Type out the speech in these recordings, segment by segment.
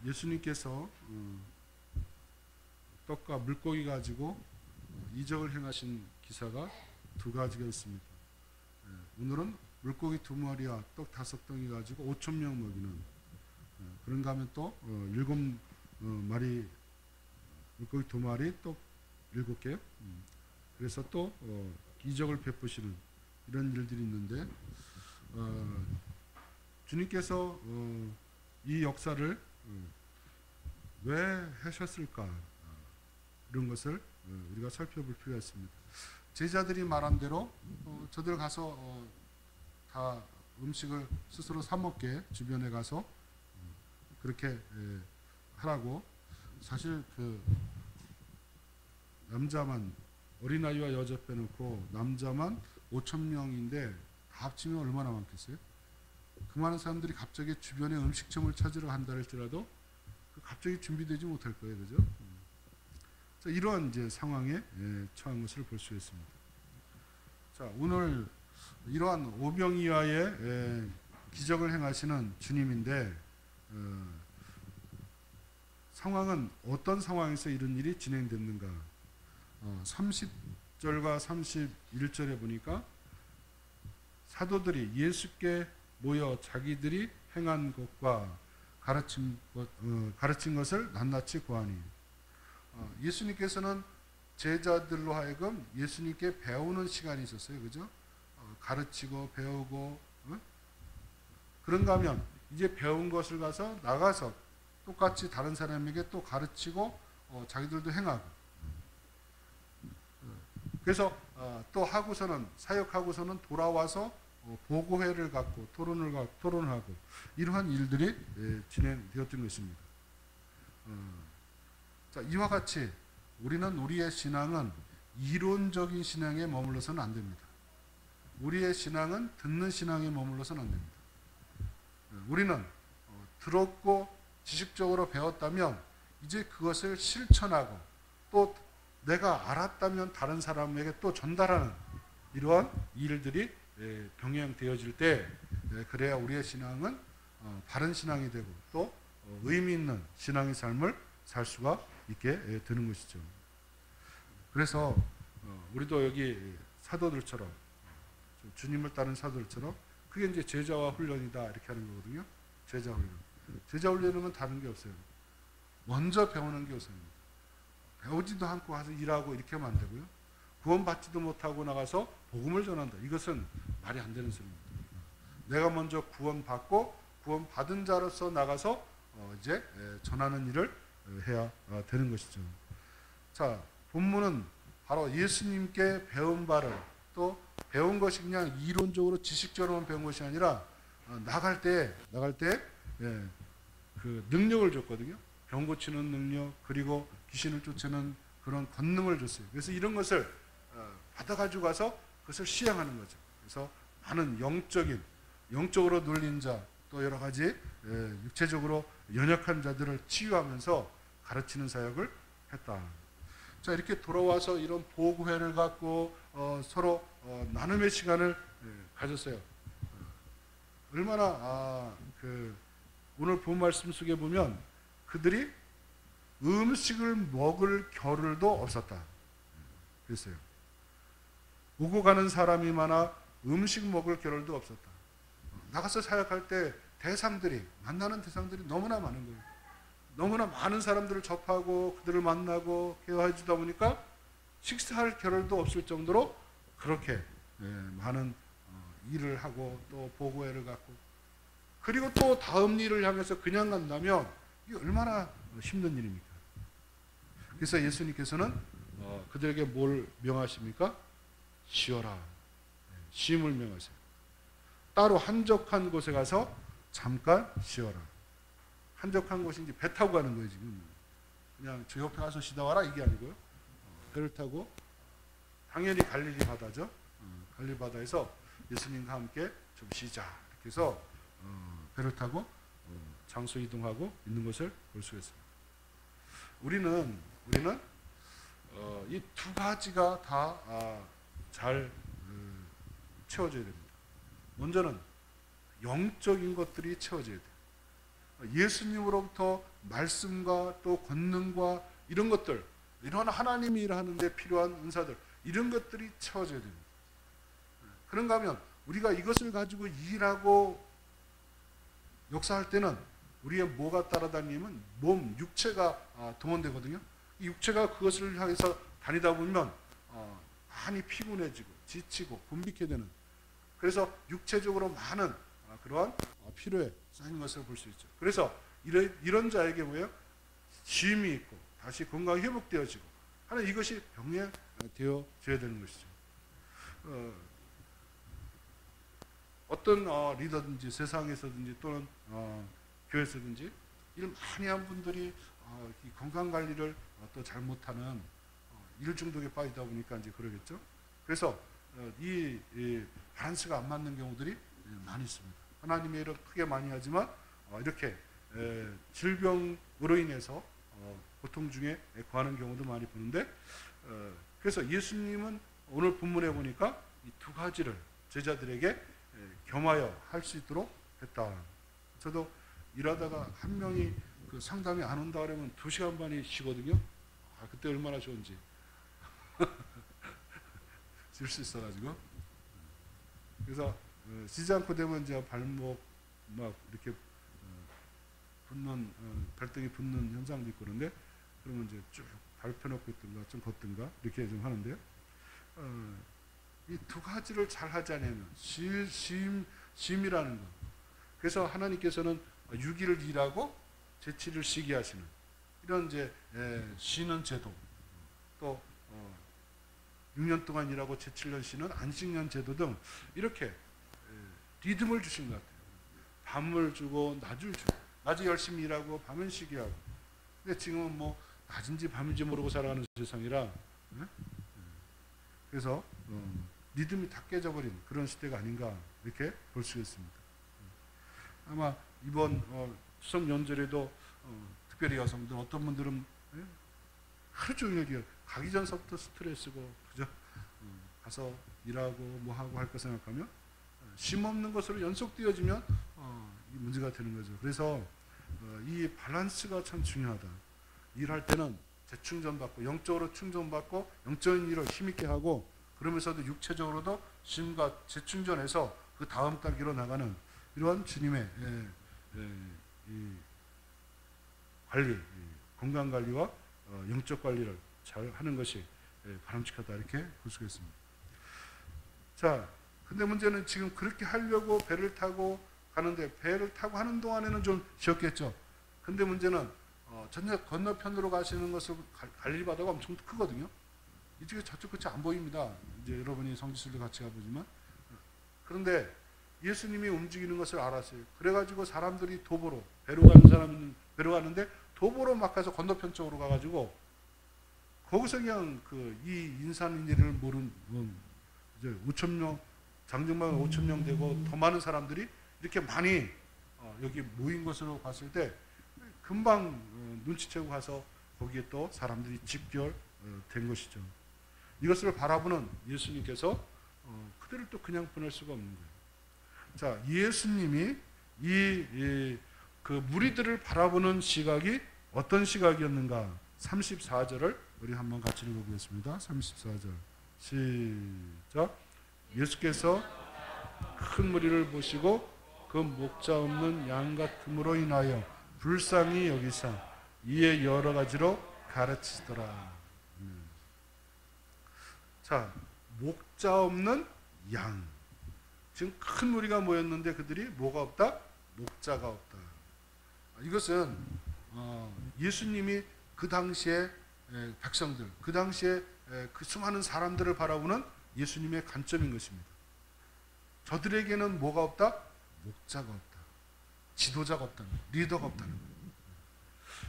예수님께서 떡과 물고기 가지고 이적을 행하신 기사가 두 가지가 있습니다. 오늘은 물고기 2마리와 떡 5덩이 가지고 5,000명 먹이는, 그런가 하면 또 7마리 물고기 2마리 떡 7개, 그래서 또 이적을 베푸시는 이런 일들이 있는데, 주님께서 이 역사를 왜 하셨을까, 이런 것을 우리가 살펴볼 필요가 있습니다. 제자들이 말한 대로 저들 가서 다 음식을 스스로 사 먹게 주변에 가서 그렇게 하라고. 사실 그 남자만, 어린아이와 여자 빼놓고 남자만 5,000명인데 다 합치면 얼마나 많겠어요? 그 많은 사람들이 갑자기 주변에 음식점을 찾으러 간다 할지라도 갑자기 준비되지 못할 거예요, 그죠? 자, 이러한 이제 상황에 처한 것을 볼 수 있습니다. 자, 오늘 이러한 오병이어의 기적을 행하시는 주님인데, 상황은 어떤 상황에서 이런 일이 진행됐는가? 30절과 31절에 보니까 사도들이 예수께 모여 자기들이 행한 것과 가르친 것을 낱낱이 고하니, 예수님께서는 제자들로 하여금 예수님께 배우는 시간이 있었어요, 그죠? 가르치고 배우고, 그런가 하면 이제 배운 것을 가서 나가서 똑같이 다른 사람에게 또 가르치고 자기들도 행하고, 그래서 또 하고서는, 사역하고서는 돌아와서 보고회를 갖고 토론하고 이러한 일들이 진행되었던 것입니다. 자, 이와 같이 우리는 우리의 신앙은 이론적인 신앙에 머물러서는 안 됩니다. 우리의 신앙은 듣는 신앙에 머물러서는 안 됩니다. 우리는 들었고 지식적으로 배웠다면 이제 그것을 실천하고 또 내가 알았다면 다른 사람에게 또 전달하는 이러한 일들이 병행되어질 때, 그래야 우리의 신앙은 바른 신앙이 되고 또 의미 있는 신앙의 삶을 살 수가 있게 되는 것이죠. 그래서 우리도 여기 사도들처럼, 주님을 따른 사도들처럼, 그게 이제 제자와 훈련이다 이렇게 하는 거거든요. 제자 훈련. 제자 훈련은 다른 게 없어요. 먼저 배우는 게 우선입니다. 배우지도 않고 가서 일하고 이렇게 하면 안 되고요. 구원받지도 못하고 나가서 복음을 전한다. 이것은 말이 안 되는 소리입니다. 내가 먼저 구원받고 구원받은 자로서 나가서 이제 전하는 일을 해야 되는 것이죠. 자, 본문은 바로 예수님께 배운 바를, 또 배운 것이 그냥 이론적으로 지식적으로만 배운 것이 아니라 나갈 때 그 능력을 줬거든요. 병 고치는 능력, 그리고 귀신을 쫓아내는 그런 권능을 줬어요. 그래서 이런 것을 받아가지고 가서 그것을 시행하는 거죠. 그래서 많은 영적으로 눌린 자, 또 여러 가지 육체적으로 연약한 자들을 치유하면서 가르치는 사역을 했다. 자, 이렇게 돌아와서 이런 보고회를 갖고 서로 나눔의 시간을 가졌어요. 얼마나 오늘 본 말씀 속에 보면 그들이 음식을 먹을 겨를도 없었다 그랬어요. 오고 가는 사람이 많아 음식 먹을 겨를도 없었다. 나가서 사역할 때 만나는 대상들이 너무나 많은 거예요. 너무나 많은 사람들을 접하고 그들을 만나고 대화해 주다 보니까 식사할 겨를도 없을 정도로 그렇게 많은 일을 하고 또 보고회를 갖고, 그리고 또 다음 일을 향해서 그냥 간다면 이게 얼마나 힘든 일입니까? 그래서 예수님께서는 그들에게 뭘 명하십니까? 쉬어라. 쉼을 명하세요. 따로 한적한 곳에 가서 잠깐 쉬어라. 한적한 곳이 이제 배 타고 가는 거예요, 지금. 그냥 저 옆에 가서 쉬다 와라 이게 아니고요. 배를 타고, 당연히 갈릴리 바다죠. 갈릴리 바다에서 예수님과 함께 좀 쉬자. 이렇게 해서 배를 타고 장소 이동하고 있는 것을 볼 수 있습니다. 우리는 이 두 가지가 다 잘 채워져야 됩니다. 먼저는 영적인 것들이 채워져야 돼요. 예수님으로부터 말씀과 또 권능과 이런 것들, 이런 하나님이 일하는데 필요한 은사들, 이런 것들이 채워져야 됩니다. 그런가 하면 우리가 이것을 가지고 일하고 역사할 때는 우리의 뭐가 따라다니면 몸, 육체가 동원되거든요. 이 육체가 그것을 향해서 다니다 보면 많이 피곤해지고 지치고 곤비게 되는, 그래서 육체적으로 많은 그러한 피로에 쌓인 것을 볼 수 있죠. 그래서 이런 자에게 뭐예요? 쉼이 있고 다시 건강이 회복되어지고 하는 이것이 병행되어져야 되는 것이죠. 어떤 리더든지 세상에서든지 또는 교회에서든지 일 많이 한 분들이 이 건강 관리를 또 잘못하는 일 중독에 빠지다 보니까 이제 그러겠죠. 그래서 이 밸런스가 안 맞는 경우들이 많이 있습니다. 하나님의 일을 크게 많이 하지만 이렇게 질병으로 인해서 고통 중에 구하는 경우도 많이 보는데, 그래서 예수님은 오늘 본문에 보니까 이 두 가지를 제자들에게 겸하여 할 수 있도록 했다. 저도 일하다가 한 명이 그 상담이 안 온다 그러면 2시간 반이 쉬거든요. 그때 얼마나 좋은지. 쉴 수 있어가지고. 그래서 쉬지 않고 되면 이제 발목 막 이렇게 붓는 발등이 붓는 현상도 있고 그런데, 그러면 이제 쭉 발 펴놓고 있든가 좀 걷든가 이렇게 좀 하는데요. 이 두 가지를 잘 하지 않으면 쉼이라는 것. 그래서 하나님께서는 6일을 일하고 제7일 쉬게 하시는 이런 이제 쉬는 제도, 또 6년 동안 일하고 제7년 쉬는 안식년 제도 등 이렇게 리듬을 주신 것 같아요. 밤을 주고 낮을 주고, 낮에 열심히 일하고 밤은 쉬게 하고. 근데 지금은 뭐 낮인지 밤인지 모르고 살아가는 세상이라, 그래서 리듬이 다 깨져버린 그런 시대가 아닌가 이렇게 볼 수 있습니다. 아마 이번 추석 연절에도 특별히 여성들 어떤 분들은 하루 종일 가기 전서부터 스트레스고, 그죠? 가서 일하고 뭐 하고 할 거 생각하면 쉼 없는 것으로 연속되어지면 이 문제가 되는 거죠. 그래서 이 밸런스가 참 중요하다. 일할 때는 재충전받고 영적으로 충전받고 영적인 일을 힘있게 하고, 그러면서도 육체적으로도 쉼과 재충전해서 그 다음 단계로 나가는 이러한 주님의 관리, 건강 관리와 영적 관리를 잘 하는 것이 바람직하다 이렇게 볼 수가 있습니다. 자, 근데 문제는 지금 그렇게 하려고 배를 타고 가는데, 배를 타고 하는 동안에는 좀 쉬었겠죠. 근데 문제는 전혀 건너편으로 가시는 것을 관리바다가 엄청 크거든요. 이쪽에 저쪽 끝이 안 보입니다. 이제 여러분이 성지순례 같이 가보지만. 그런데 예수님이 움직이는 것을 알았어요. 그래가지고 사람들이 도보로, 배로 가는 사람은 배로 가는데 도보로 막 가서 건너편 쪽으로 가가지고 거기서 그냥 이 인산인해를 모르는 이제 5,000명, 장정마을 5,000명 되고 더 많은 사람들이 이렇게 많이 여기 모인 것으로 봤을 때 금방 눈치채고 가서 거기에 또 사람들이 집결된 것이죠. 이것을 바라보는 예수님께서 그들을 또 그냥 보낼 수가 없는 거예요. 자, 예수님이 그 무리들을 바라보는 시각이 어떤 시각이었는가? 34절을 우리 한번 같이 읽어보겠습니다. 34절 시작. 예수께서 큰 무리를 보시고 그 목자 없는 양 같음으로 인하여 불쌍히 여기사 이에 여러 가지로 가르치시더라. 자, 목자 없는 양. 지금 큰 무리가 모였는데 그들이 뭐가 없다? 목자가 없다. 이것은 예수님이 그 당시에 백성들, 그 당시에 그 수많은 사람들을 바라보는 예수님의 관점인 것입니다. 저들에게는 뭐가 없다? 목자가 없다. 지도자가 없다는 거예요. 리더가 없다는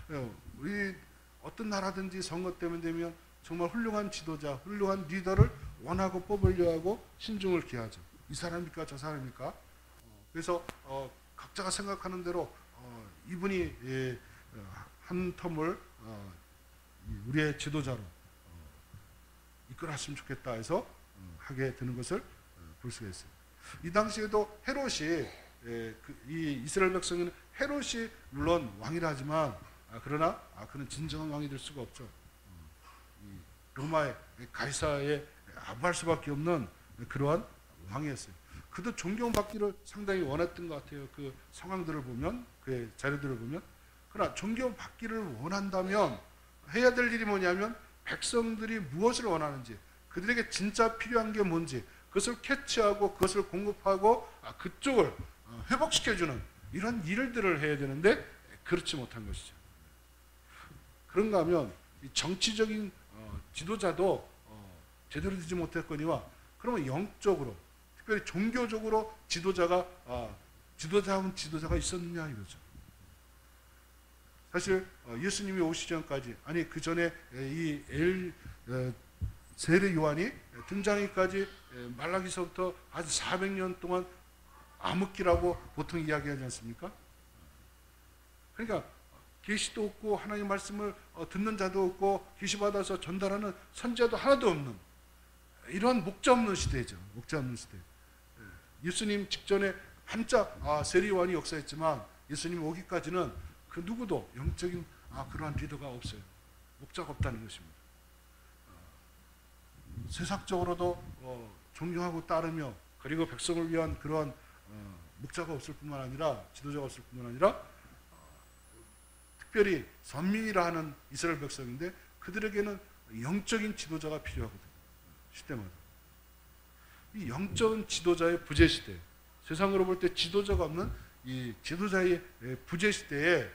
거예요. 우리 어떤 나라든지 선거 때문에 되면 정말 훌륭한 지도자, 훌륭한 리더를 원하고 뽑으려 하고 신중을 기하죠. 이 사람입니까? 저 사람입니까? 그래서 각자가 생각하는 대로 이분이 한 텀을 우리의 지도자로 이끌었으면 좋겠다 해서 하게 되는 것을 볼 수가 있어요. 이 당시에도 헤롯이 이 이스라엘 백성은 헤롯이 물론 왕이라 하지만 그러나 그는 진정한 왕이 될 수가 없죠. 이 로마의 가이사에 아부할 수밖에 없는 그러한 왕이었어요. 그도 존경받기를 상당히 원했던 것 같아요. 그 상황들을 보면, 그 자료들을 보면. 그러나 존경받기를 원한다면 해야 될 일이 뭐냐면 백성들이 무엇을 원하는지, 그들에게 진짜 필요한 게 뭔지 그것을 캐치하고 그것을 공급하고 그쪽을 회복시켜주는 이런 일들을 해야 되는데 그렇지 못한 것이죠. 그런가 하면 정치적인 지도자도 제대로 되지 못했거니와 그러면 영적으로 특별히 종교적으로 지도자가 있었느냐 이거죠. 사실 예수님이 오시기 전까지 아니 그 전에 이 세례 요한이 등장하기까지 말라기서부터 아주 400년 동안 암흑기라고 보통 이야기하지 않습니까? 그러니까 계시도 없고 하나님의 말씀을 듣는 자도 없고 계시받아서 전달하는 선지자도 하나도 없는 이런 목자 없는 시대죠. 목자 없는 시대. 예수님 직전에 한자 세례 요한이 역사했지만 예수님 오기까지는 그 누구도 영적인 그러한 리더가 없어요. 목자가 없다는 것입니다. 세상적으로도 존경하고 따르며 그리고 백성을 위한 그러한 목자가 없을 뿐만 아니라 지도자가 없을 뿐만 아니라 특별히 선민이라 하는 이스라엘 백성인데 그들에게는 영적인 지도자가 필요하거든요. 시대마다. 이 영적인 지도자의 부재 시대, 세상으로 볼 때 지도자가 없는 이 지도자의 부재 시대에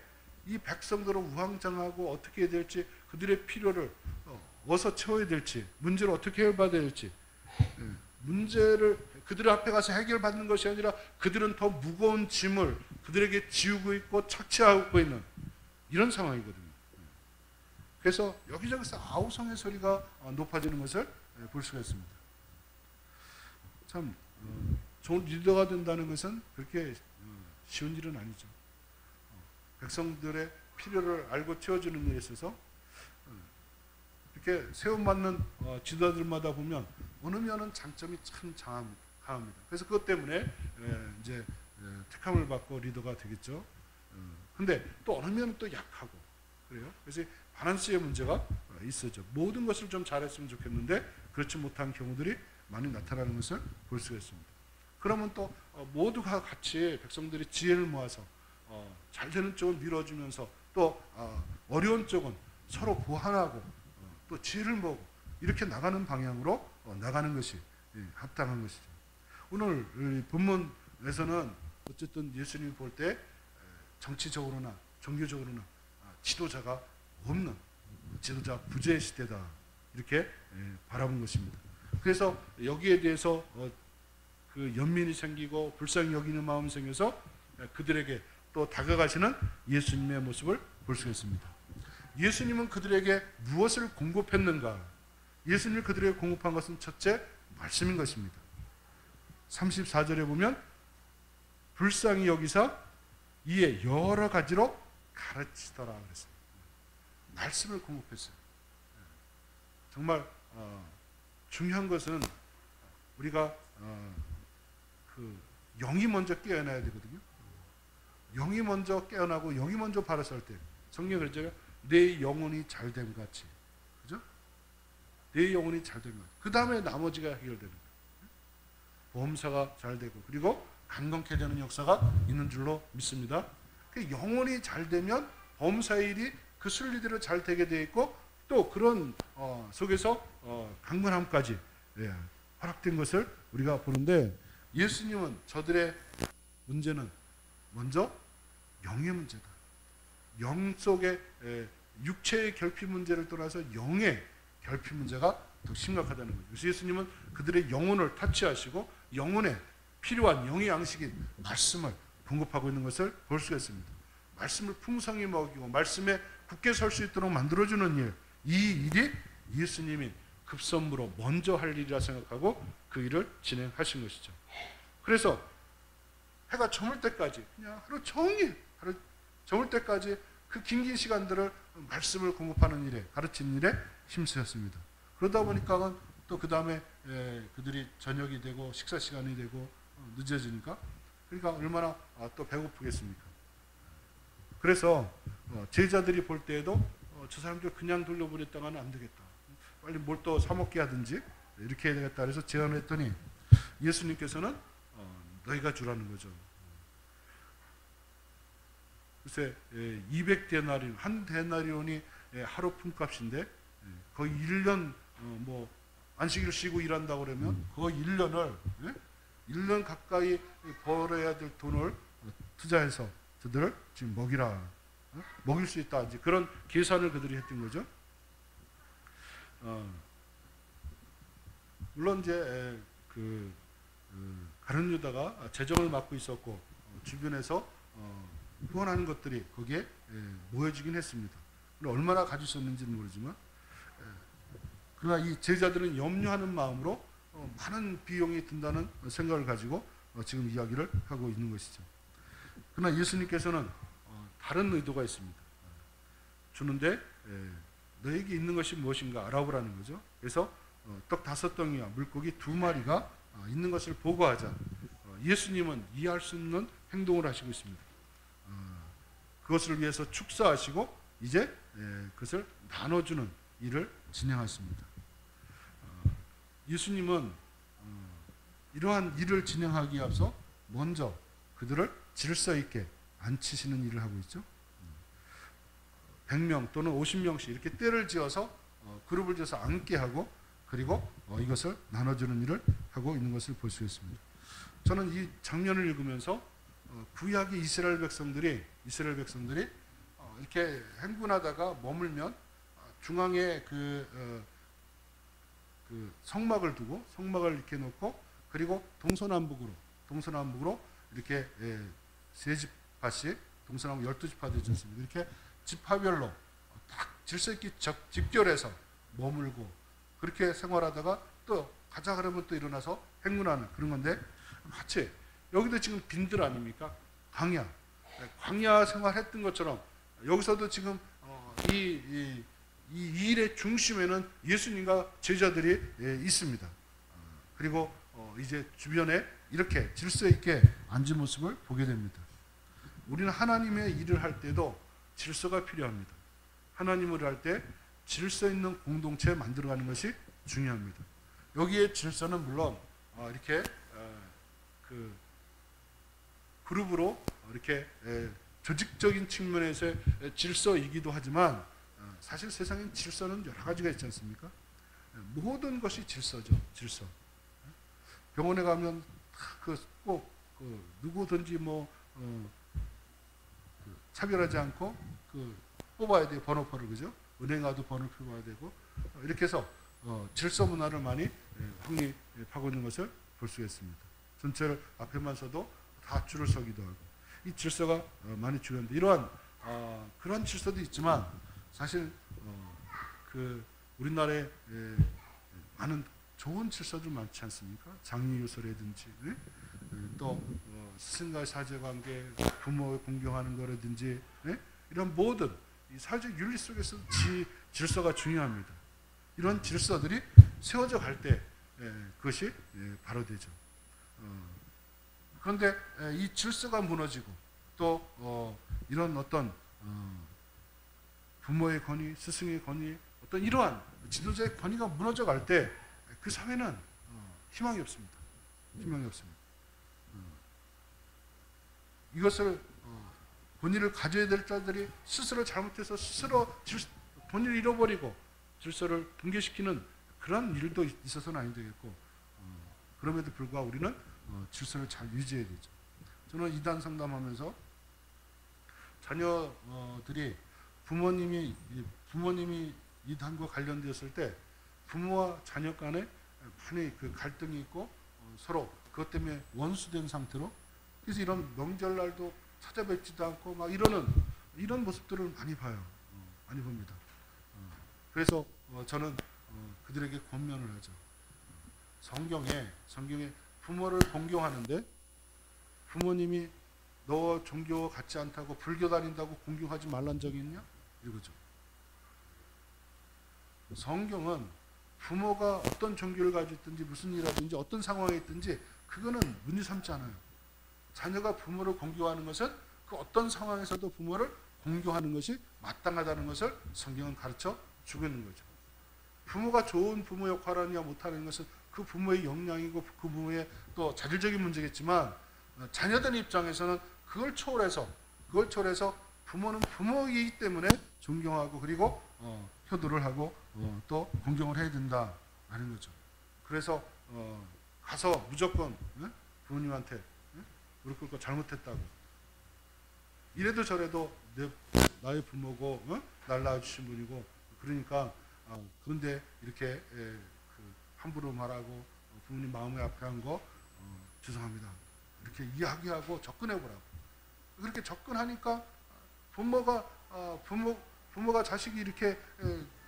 이 백성들을 우왕좌왕하고 어떻게 해야 될지 그들의 필요를 어디서 채워야 될지 문제를 어떻게 해결받아야 될지 문제를 그들 앞에 가서 해결받는 것이 아니라 그들은 더 무거운 짐을 그들에게 지우고 있고 착취하고 있는 이런 상황이거든요. 그래서 여기저기서 아우성의 소리가 높아지는 것을 볼 수가 있습니다. 참 좋은 리더가 된다는 것은 그렇게 쉬운 일은 아니죠. 백성들의 필요를 알고 채워주는 일에 있어서 이렇게 세움받는 지도자들마다 보면 어느 면은 장점이 참 강합니다. 그래서 그것 때문에 이제 택함을 받고 리더가 되겠죠. 근데 또 어느 면은 또 약하고 그래요. 그래서 바란스의 문제가 있어죠. 모든 것을 좀 잘했으면 좋겠는데 그렇지 못한 경우들이 많이 나타나는 것을 볼 수가 있습니다. 그러면 또 모두가 같이 백성들이 지혜를 모아서 잘 되는 쪽을 밀어주면서 또 어려운 쪽은 서로 보완하고 또 지혜를 모으고 이렇게 나가는 방향으로 나가는 것이 합당한 것이죠. 오늘 본문에서는 어쨌든 예수님이 볼 때 정치적으로나 종교적으로나 지도자가 없는 지도자 부재 시대다 이렇게 바라본 것입니다. 그래서 여기에 대해서 그 연민이 생기고 불쌍히 여기는 마음이 생겨서 그들에게 또 다가가시는 예수님의 모습을 볼 수 있습니다. 예수님은 그들에게 무엇을 공급했는가? 예수님이 그들에게 공급한 것은 첫째 말씀인 것입니다. 34절에 보면 불쌍히 여기사 이에 여러 가지로 가르치더라 그랬어요. 말씀을 공급했어요. 정말 중요한 것은 우리가 그 영이 먼저 깨어나야 되거든요. 영이 먼저 깨어나고 영이 먼저 바로설 때 성경이 그랬잖아요. 내 영혼이 잘됨 같이, 그죠? 내 영혼이 잘됨 같이. 그 다음에 나머지가 해결되는 거예요. 보험사가 잘 되고 그리고 강건케 되는 역사가 있는 줄로 믿습니다. 그 영혼이 잘 되면 보험사의 일이 그 순리대로 잘 되게 되어 있고 또 그런 속에서 강건함까지 허락된 것을 우리가 보는데 예수님은 저들의 문제는 먼저 영의 문제다. 영 속의 육체의 결핍 문제를 떠나서 영의 결핍 문제가 더 심각하다는 거죠. 그래서 예수님은 그들의 영혼을 타치하시고 영혼에 필요한 영의 양식인 말씀을 공급하고 있는 것을 볼 수가 있습니다. 말씀을 풍성히 먹이고 말씀에 굳게 설 수 있도록 만들어주는 일, 이 일이 예수님이 급선무로 먼저 할 일이라 생각하고 그 일을 진행하신 것이죠. 그래서 해가 저물 때까지 그냥 하루 종일 저물 때까지 그 긴 시간들을 말씀을 공급하는 일에 가르치는 일에 힘쓰였습니다. 그러다 보니까 또 그 다음에 그들이 저녁이 되고 식사 시간이 되고 늦어지니까 그러니까 얼마나 또 배고프겠습니까? 그래서 제자들이 볼 때에도 저 사람들 그냥 돌려보냈다가는 안 되겠다. 빨리 뭘 또 사먹게 하든지 이렇게 해야 되겠다. 그래서 제안을 했더니 예수님께서는 너희가 주라는 거죠. 글쎄 200데나리온, 한 데나리온이 하루 품값인데 거의 1년 뭐 안식일 쉬고 일한다고 그러면 거의 1년 가까이 벌어야 될 돈을 투자해서 저들을 지금 먹이라, 먹일 수 있다. 이제 그런 계산을 그들이 했던 거죠. 물론 이제 가룟 유다가 재정을 맡고 있었고 주변에서 후원하는 것들이 거기에 모여지긴 했습니다. 얼마나 가지고 있었는지는 모르지만, 그러나 이 제자들은 염려하는 마음으로 많은 비용이 든다는 생각을 가지고 지금 이야기를 하고 있는 것이죠. 그러나 예수님께서는 다른 의도가 있습니다. 주는데 너에게 있는 것이 무엇인가 알아보라는 거죠. 그래서 떡 5덩이와 물고기 2마리가 있는 것을 보고하자. 예수님은 이해할 수 없는 행동을 하시고 있습니다. 그것을 위해서 축사하시고 이제 그것을 나눠주는 일을 진행하십니다. 예수님은 이러한 일을 진행하기에 앞서 먼저 그들을 질서 있게 앉히시는 일을 하고 있죠. 100명 또는 50명씩 이렇게 때를 지어서 그룹을 지어서 앉게 하고, 그리고 이것을 나눠주는 일을 하고 있는 것을 볼 수 있습니다. 저는 이 장면을 읽으면서 구약의 이스라엘 백성들이 이렇게 행군하다가 머물면 중앙에 그 성막을 두고, 성막을 이렇게 놓고, 그리고 동서남북으로 이렇게 세 집파씩, 동서남북 12집파 되지 않습니까? 이렇게 집파별로 딱 질서 있게 집결해서 머물고 그렇게 생활하다가 또 가자 그러면 또 일어나서 행군하는 그런 건데, 마치 여기도 지금 빈들 아닙니까? 광야 생활했던 것처럼 여기서도 지금 이 일의 중심에는 예수님과 제자들이 있습니다. 그리고 이제 주변에 이렇게 질서 있게 앉은 모습을 보게 됩니다. 우리는 하나님의 일을 할 때도 질서가 필요합니다. 하나님을 할 때 질서 있는 공동체 만들어가는 것이 중요합니다. 여기에 질서는 물론 이렇게 그 그룹으로 이렇게 조직적인 측면에서의 질서이기도 하지만, 사실 세상엔 질서는 여러 가지가 있지 않습니까? 모든 것이 질서죠. 질서. 병원에 가면 꼭 누구든지 차별하지 않고 뽑아야 돼요. 번호표를. 그죠? 은행 가도 번호표 봐야 되고, 이렇게 해서 질서 문화를 많이 확립하고 있는 것을 볼 수 있습니다. 전체를 앞에만 서도 다 줄을 서기도 하고, 이 질서가 많이 중요한데, 이러한 그런 질서도 있지만 사실 우리나라에 많은 좋은 질서들 많지 않습니까? 장리유서라든지, 또 스승과의 사제관계, 부모를 공경하는 거라든지, 이런 모든 이 사회적 윤리 속에서 질서가 중요합니다. 이런 질서들이 세워져 갈 때 그것이 바로 되죠. 그런데 이 질서가 무너지고 또 이런 어떤 부모의 권위, 스승의 권위, 어떤 이러한 지도자의 권위가 무너져 갈 때 그 사회는 희망이 없습니다. 희망이 없습니다. 이것을 권위를 가져야 될 자들이 스스로 잘못해서 스스로 본인을 잃어버리고 질서를 붕괴시키는 그런 일도 있어서는 아니 되겠고, 그럼에도 불구하고 우리는 질서를 잘 유지해야 되죠. 저는 이단 상담하면서 자녀들이 부모님이 이단과 관련되었을 때 부모와 자녀 간에 많이 그 갈등이 있고 서로 그것 때문에 원수된 상태로, 그래서 이런 명절날도 찾아뵙지도 않고 막 이런 모습들을 많이 봐요. 많이 봅니다. 그래서 저는 그들에게 권면을 하죠. 성경에 부모를 공경하는데 부모님이 너 종교 같지 않다고 불교 다닌다고 공경하지 말란 적이 있냐? 이거죠. 성경은 부모가 어떤 종교를 가지고 있든지 무슨 일 하든지 어떤 상황에 있든지 그거는 문제 삼지 않아요. 자녀가 부모를 공경하는 것은 그 어떤 상황에서도 부모를 공경하는 것이 마땅하다는 것을 성경은 가르쳐 주고 있는 거죠. 부모가 좋은 부모 역할을 하느냐 못하는 것은 그 부모의 역량이고 그 부모의 또 자질적인 문제겠지만, 자녀들 입장에서는 그걸 초월해서 부모는 부모이기 때문에 존경하고 그리고 효도를 하고 또 공경을 해야 된다라는 거죠. 그래서 가서 무조건 부모님한테 무릎 꿇고 잘못했다고, 이래도 저래도 나의 부모고 날 낳아주신 분이고, 그러니까 그런데 이렇게 함부로 말하고 부모님 마음에 앞에 한 거 죄송합니다 이렇게 이야기하고 접근해보라고. 그렇게 접근하니까 부모가 자식이 이렇게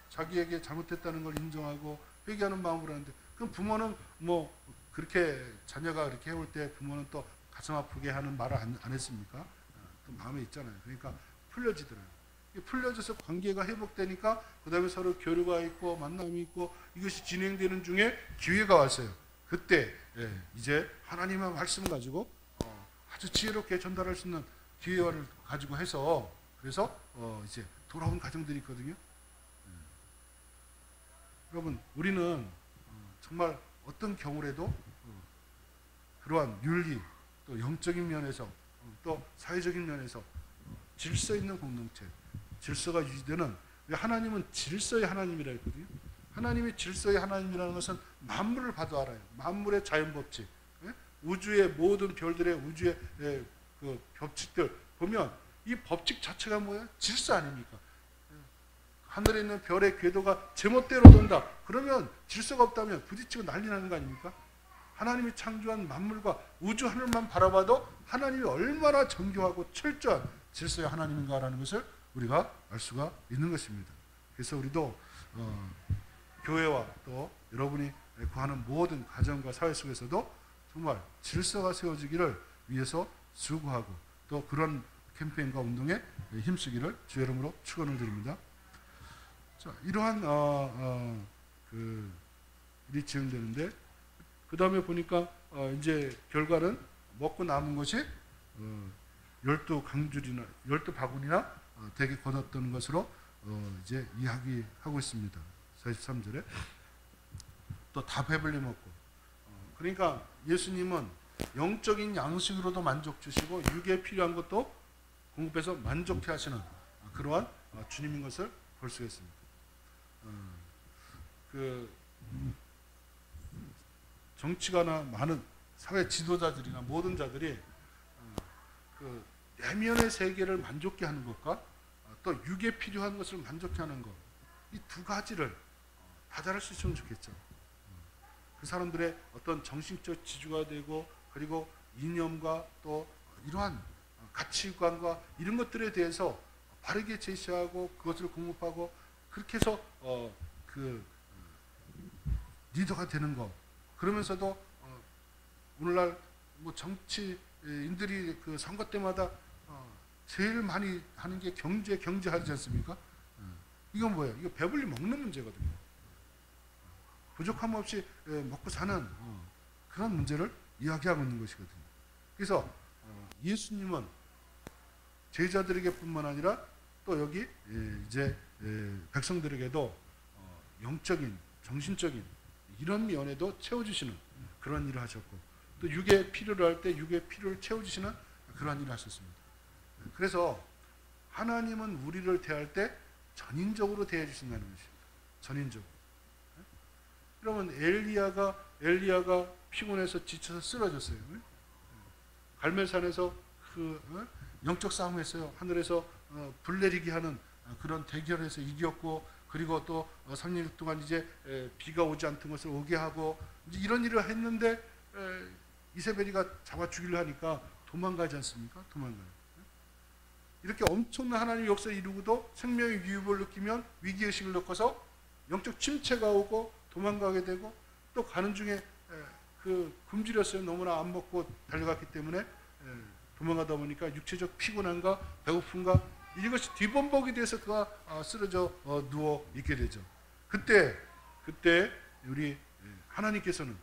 자기에게 잘못했다는 걸 인정하고 회개하는 마음으로 하는데, 그럼 부모는 뭐 그렇게 자녀가 그렇게 해올 때 부모는 또 가슴 아프게 하는 말을 안 했습니까? 또 마음에 있잖아요. 그러니까 풀려지더라고요. 풀려져서 관계가 회복되니까 그 다음에 서로 교류가 있고 만남이 있고 이것이 진행되는 중에 기회가 왔어요. 그때 이제 하나님의 말씀을 가지고 아주 지혜롭게 전달할 수 있는 기회를 가지고 해서, 그래서 이제 돌아온 가정들이 있거든요. 여러분, 우리는 정말 어떤 경우라도 그러한 윤리, 또 영적인 면에서 또 사회적인 면에서 질서 있는 공동체, 질서가 유지되는, 하나님은 질서의 하나님이라 했거든요. 하나님이 질서의 하나님이라는 것은 만물을 봐도 알아요. 만물의 자연법칙, 우주의 모든 별들의 우주의 그 법칙들 보면 이 법칙 자체가 뭐예요? 질서 아닙니까? 하늘에 있는 별의 궤도가 제멋대로 돈다. 그러면 질서가 없다면 부딪히고 난리 나는 거 아닙니까? 하나님이 창조한 만물과 우주 하늘만 바라봐도 하나님이 얼마나 정교하고 철저한 질서의 하나님인가라는 것을 우리가 알 수가 있는 것입니다. 그래서 우리도 교회와 또 여러분이 구하는 모든 가정과 사회 속에서도 정말 질서가 세워지기를 위해서 수고하고 또 그런 캠페인과 운동에 힘쓰기를 주의 이름으로 축원을 드립니다. 자, 이러한 일이 진행되는데, 그 다음에 보니까 이제 결과는 먹고 남은 것이 12강줄이나 12바구니나 되게 거뒀던 것으로 이제 이야기하고 있습니다. 43절에 또 다 배불리 먹고, 그러니까 예수님은 영적인 양식으로도 만족 주시고 육에 필요한 것도 공급해서 만족해 하시는 그러한 주님인 것을 볼 수 있습니다. 그 정치가나 많은 사회 지도자들이나 모든 자들이 그 내면의 세계를 만족해 하는 것과 또 육에 필요한 것을 만족해 하는 것, 이 두 가지를 다 잘할 수 있으면 좋겠죠. 그 사람들의 어떤 정신적 지주가 되고, 그리고 이념과 또 이러한 가치관과 이런 것들에 대해서 바르게 제시하고 그것을 공급하고, 그렇게 해서 그 리더가 되는 것. 그러면서도 오늘날 뭐 정치인들이 그 선거 때마다 제일 많이 하는 게 경제하지 않습니까? 이건 뭐예요? 이거 배불리 먹는 문제거든요. 부족함 없이 먹고 사는 그런 문제를 이야기하고 있는 것이거든요. 그래서 예수님은 제자들에게 뿐만 아니라 또 여기 이제 백성들에게도 영적인, 정신적인 이런 면에도 채워주시는 그런 일을 하셨고, 또 육의 필요를 할 때 육의 필요를 채워주시는 그런 일을 하셨습니다. 그래서 하나님은 우리를 대할 때 전인적으로 대해주신다는 것입니다. 전인적으로. 그러면 엘리야가 피곤해서 지쳐서 쓰러졌어요. 갈멜산에서 그 영적 싸움을 했어요. 하늘에서 불 내리게 하는 그런 대결에서 이겼고, 그리고 또 3년 동안 이제 비가 오지 않던 것을 오게 하고, 이제 이런 일을 했는데 이세벨이가 잡아 죽이려 하니까 도망가지 않습니까? 도망가요. 이렇게 엄청난 하나님의 역사를 이루고도 생명의 위협을 느끼면 위기의식을 느껴서 영적 침체가 오고 도망가게 되고, 또 가는 중에 그 굶주렸어요. 너무나 안 먹고 달려갔기 때문에 도망가다 보니까 육체적 피곤함과 배고픔과 이것이 뒤범벅이 돼서 그가 쓰러져 누워 있게 되죠. 그때 우리 하나님께서는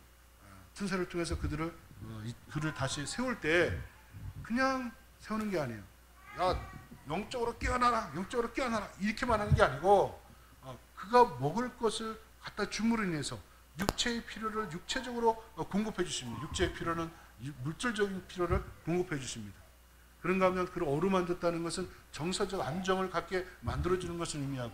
천사를 통해서 그를 다시 세울 때 그냥 세우는 게 아니에요. 야, 영적으로 깨어나라, 영적으로 깨어나라 이렇게만 하는 게 아니고 그가 먹을 것을 갖다 줌으로 인해서 육체의 필요를 육체적으로 공급해 주십니다. 육체의 필요는 물질적인 필요를 공급해 주십니다. 그런가 하면 그를 어루만졌다는 것은 정서적 안정을 갖게 만들어주는 것을 의미하고,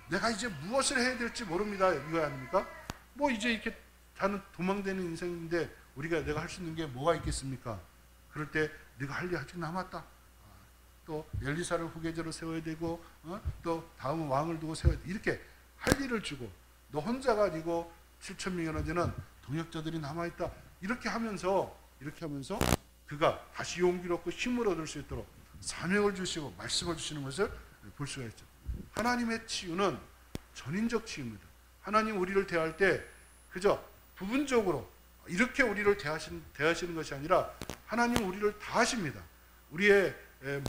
내가 이제 무엇을 해야 될지 모릅니다 이거 아닙니까? 뭐 이제 이렇게 다는 도망다니는 인생인데 우리가 내가 할 수 있는 게 뭐가 있겠습니까? 그럴 때 네가 할 일 아직 남았다. 또 엘리사를 후계자로 세워야 되고 또 다음은 왕을 두고 세워야 돼. 이렇게 할 일을 주고, 너 혼자가 아니고 7천 명이나 되는 동역자들이 남아있다. 이렇게 하면서 그가 다시 용기를 얻고 힘을 얻을 수 있도록 사명을 주시고 말씀을 주시는 것을 볼 수가 있죠. 하나님의 치유는 전인적 치유입니다. 하나님 우리를 대할 때 그저 부분적으로 이렇게 우리를 대하시는 것이 아니라 하나님 우리를 다 하십니다. 우리의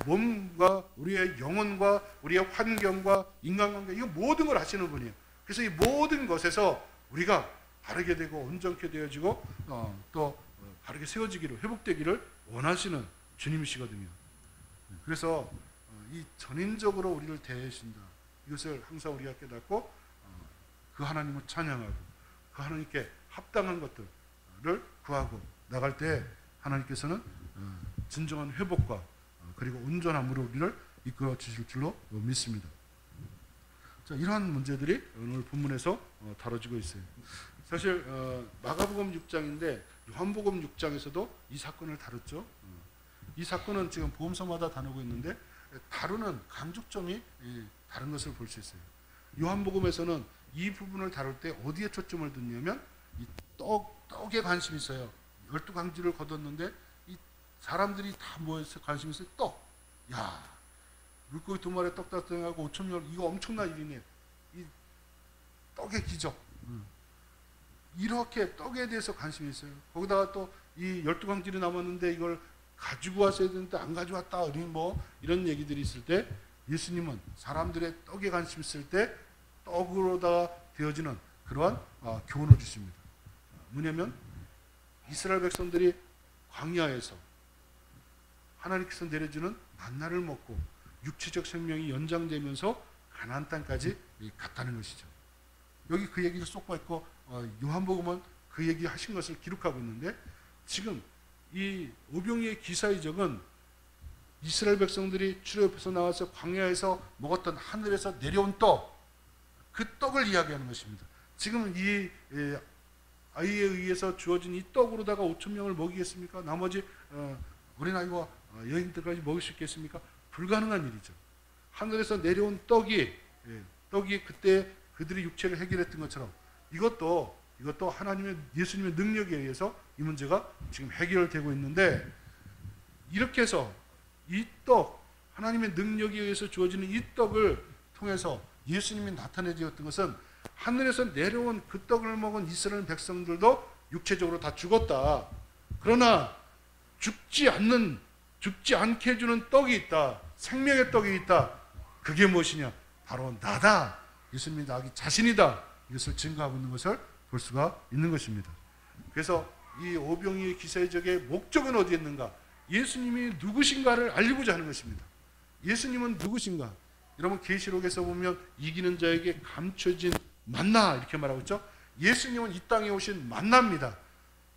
몸과 우리의 영혼과 우리의 환경과 인간관계, 이거 모든 걸 하시는 분이에요. 그래서 이 모든 것에서 우리가 바르게 되고 온전케 되어지고 또 바르게 세워지기를, 회복되기를 원하시는 주님이시거든요. 그래서 이 전인적으로 우리를 대하신다, 이것을 항상 우리가 깨닫고 그 하나님을 찬양하고 그 하나님께 합당한 것들을 구하고 나갈 때 하나님께서는 진정한 회복과 그리고 온전함으로 우리를 이끌어 주실 줄로 믿습니다. 자, 이러한 문제들이 오늘 본문에서 다뤄지고 있어요. 사실 마가복음 6장인데 요한복음 6장에서도 이 사건을 다뤘죠. 이 사건은 지금 복음서마다 다루고 있는데 다루는 강조점이 다른 것을 볼 수 있어요. 요한복음에서는 이 부분을 다룰 때 어디에 초점을 뒀냐면 이 떡에 관심이 있어요. 12강지를 거뒀는데 이 사람들이 다 뭐에서 관심이 있어요? 떡. 야, 물고기 2마리에 떡 5,000명, 5,000명, 이거 엄청난 일이네. 이 떡의 기적. 이렇게 떡에 대해서 관심이 있어요. 거기다가 또 이 12강질이 남았는데 이걸 가지고 왔어야 되는데 안 가져왔다. 이런 얘기들이 있을 때 예수님은 사람들의 떡에 관심 있을 때 떡으로다가 되어지는 그러한 교훈을 주십니다. 뭐냐면 이스라엘 백성들이 광야에서 하나님께서 내려주는 만나를 먹고 육체적 생명이 연장되면서 가나안 땅까지 갔다는 것이죠. 여기 그 얘기를 쏙 받고 요한복음은 그 얘기 하신 것을 기록하고 있는데, 지금 이 오병이의 기사의적은 이스라엘 백성들이 출애굽에서 나와서 광야에서 먹었던 하늘에서 내려온 떡, 그 떡을 이야기하는 것입니다. 지금 이 아이에 의해서 주어진 이 떡으로다가 5,000명을 먹이겠습니까? 나머지 어린아이와 여인들까지 먹일 수 있겠습니까? 불가능한 일이죠. 하늘에서 내려온 떡이 그때 그들이 육체를 해결했던 것처럼 이것도 하나님의 예수님의 능력에 의해서 이 문제가 지금 해결되고 있는데, 이렇게 해서 이 떡, 하나님의 능력에 의해서 주어지는 이 떡을 통해서 예수님이 나타내주었던 것은 하늘에서 내려온 그 떡을 먹은 이스라엘 백성들도 육체적으로 다 죽었다. 그러나 죽지 않게 해주는 떡이 있다. 생명의 떡이 있다. 그게 무엇이냐? 바로 나다. 예수님이 나기 자신이다. 이것을 증거하고 있는 것을 볼 수가 있는 것입니다. 그래서 이 오병이의 기사의적의 목적은 어디에 있는가? 예수님이 누구신가를 알리고자 하는 것입니다. 예수님은 누구신가? 여러분 계시록에서 보면 이기는 자에게 감춰진 만나 이렇게 말하고 있죠. 예수님은 이 땅에 오신 만나입니다.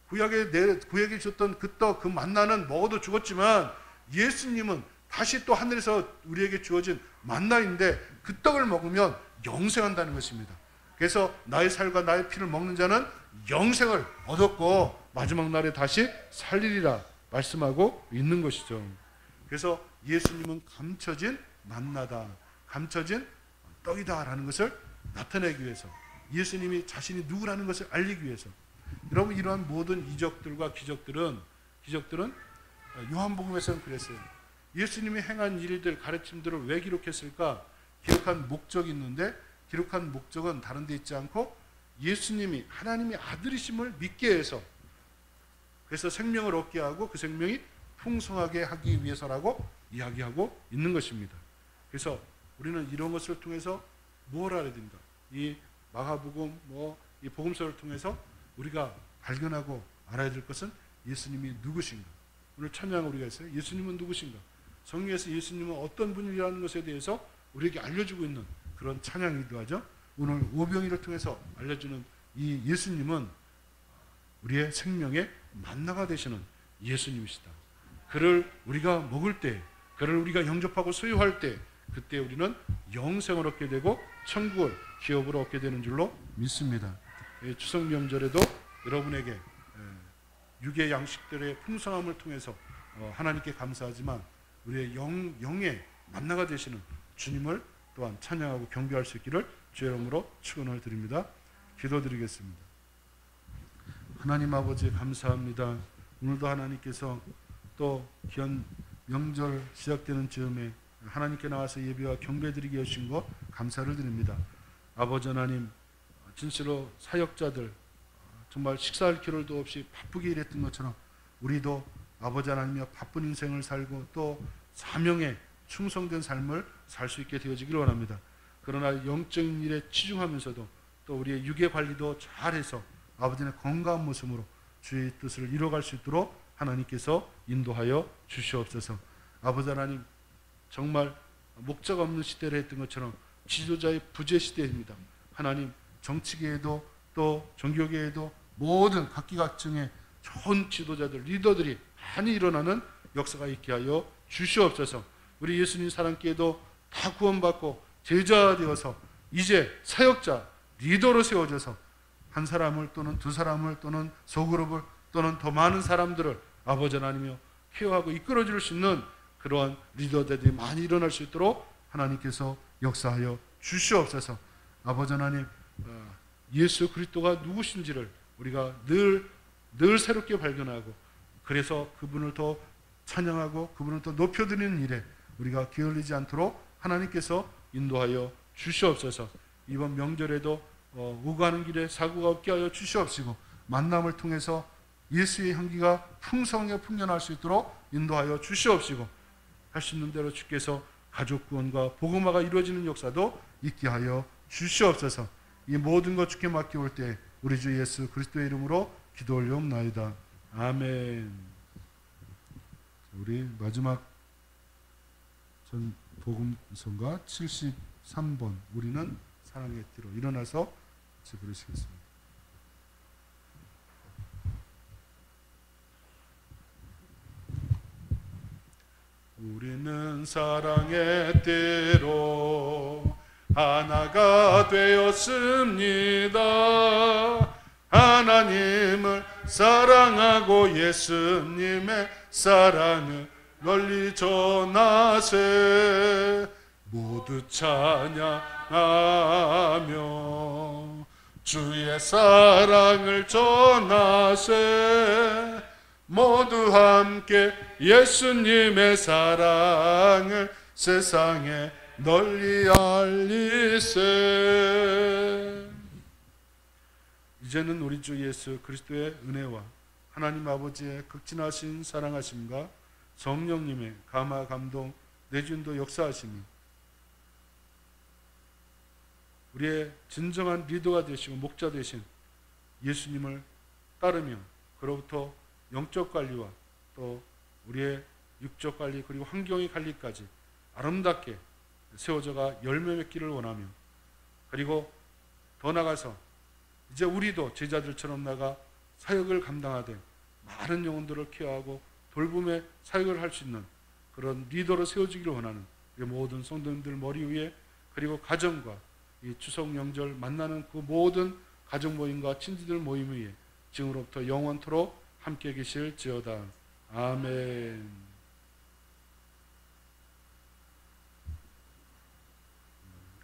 구약에 줬던 그 떡, 그 만나는 먹어도 죽었지만 예수님은 다시 또 하늘에서 우리에게 주어진 만나인데 그 떡을 먹으면 영생한다는 것입니다. 그래서 나의 살과 나의 피를 먹는 자는 영생을 얻었고 마지막 날에 다시 살리리라 말씀하고 있는 것이죠. 그래서 예수님은 감춰진 만나다, 감춰진 떡이다라는 것을 나타내기 위해서, 예수님이 자신이 누구라는 것을 알리기 위해서, 여러분 이러한 모든 이적들과 기적들은 요한복음에서는 그랬어요. 예수님이 행한 일들, 가르침들을 왜 기록했을까? 기록한 목적이 있는데 기록한 목적은 다른 데 있지 않고 예수님이 하나님의 아들이심을 믿게 해서, 그래서 생명을 얻게 하고 그 생명이 풍성하게 하기 위해서라고 이야기하고 있는 것입니다. 그래서 우리는 이런 것을 통해서 뭘 알아야 됩니까? 이 마가복음, 이 복음서를 통해서 우리가 발견하고 알아야 될 것은 예수님이 누구신가? 오늘 찬양 우리가 했어요. 예수님은 누구신가? 성경에서 예수님은 어떤 분이라는 것에 대해서 우리에게 알려주고 있는 그런 찬양이기도 하죠. 오늘 오병이를 통해서 알려주는 이 예수님은 우리의 생명의 만나가 되시는 예수님이시다. 그를 우리가 먹을 때, 그를 우리가 영접하고 소유할 때, 그때 우리는 영생을 얻게 되고 천국을 기업으로 얻게 되는 줄로 믿습니다. 추석 명절에도 여러분에게 육의 양식들의 풍성함을 통해서 하나님께 감사하지만 우리의 영의 만나가 되시는 주님을 또한 찬양하고 경배할 수 있기를 주의 이름으로 축원을 드립니다. 기도드리겠습니다. 하나님 아버지 감사합니다. 오늘도 하나님께서 또 귀한 명절 시작되는 즈음에 하나님께 나와서 예배와 경배드리게 하신 것 감사를 드립니다. 아버지 하나님, 진실로 사역자들 정말 식사할 겨를도 없이 바쁘게 일했던 것처럼 우리도 아버지 하나님이여 바쁜 인생을 살고 또 사명에 충성된 삶을 살 수 있게 되어지기를 원합니다. 그러나 영적인 일에 치중하면서도 또 우리의 육의 관리도 잘해서 아버지의 건강한 모습으로 주의 뜻을 이뤄갈 수 있도록 하나님께서 인도하여 주시옵소서. 아버지 하나님, 정말 목적 없는 시대를 했던 것처럼 지도자의 부재 시대입니다. 하나님, 정치계에도 또 종교계에도 모든 각기각층의 좋은 지도자들, 리더들이 많이 일어나는 역사가 있게 하여 주시옵소서. 우리 예수님 사랑교회도 다 구원받고 제자 되어서 이제 사역자, 리더로 세워져서 한 사람을 또는 두 사람을 또는 소그룹을 또는 더 많은 사람들을 아버지 하나님이여 케어하고 이끌어줄 수 있는 그러한 리더들이 많이 일어날 수 있도록 하나님께서 역사하여 주시옵소서. 아버지 하나님, 예수 그리스도가 누구신지를 우리가 늘 새롭게 발견하고 그래서 그분을 더 찬양하고 그분을 더 높여드리는 일에 우리가 게을리지 않도록 하나님께서 인도하여 주시옵소서. 이번 명절에도 오가는 길에 사고가 없게 하여 주시옵시고 만남을 통해서 예수의 향기가 풍성하게 풍년할 수 있도록 인도하여 주시옵시고 할 수 있는 대로 주께서 가족 구원과 복음화가 이루어지는 역사도 있게 하여 주시옵소서. 이 모든 것 주께 맡겨올 때 우리 주 예수 그리스도의 이름으로 기도 올려옵나이다. 아멘. 우리 마지막 전 복음성가 73번 우리는 사랑의 띠로 일어나서 같이 부르시겠습니다. 우리는 사랑의 띠로 하나가 되었습니다. 하나님을 사랑하고 예수님의 사랑을 널리 전하세. 모두 찬양하며 주의 사랑을 전하세. 모두 함께 예수님의 사랑을 세상에 널리 알리세. 이제는 우리 주 예수 그리스도의 은혜와 하나님 아버지의 극진하신 사랑하심과 성령님의 감화 감동 내준도 역사하심이 우리의 진정한 리더가 되시고 목자 되신 예수님을 따르며 그로부터 영적 관리와 또 우리의 육적 관리 그리고 환경의 관리까지 아름답게 세워져가 열매 맺기를 원하며 그리고 더 나아가서 이제 우리도 제자들처럼 나가 사역을 감당하되 많은 영혼들을 케어하고 돌봄의 사역을 할 수 있는 그런 리더로 세워지기를 원하는 우리 모든 성도님들 머리 위에 그리고 가정과 이 추석 명절 만나는 그 모든 가정 모임과 친지들 모임 위에 지금으로부터 영원토록 함께 계실지어다. 아멘.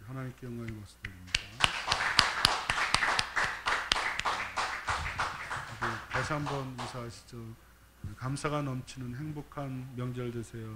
하나님께 영광의 박수 드립니다. 다시 한번 인사하시죠. 감사가 넘치는 행복한 명절 되세요.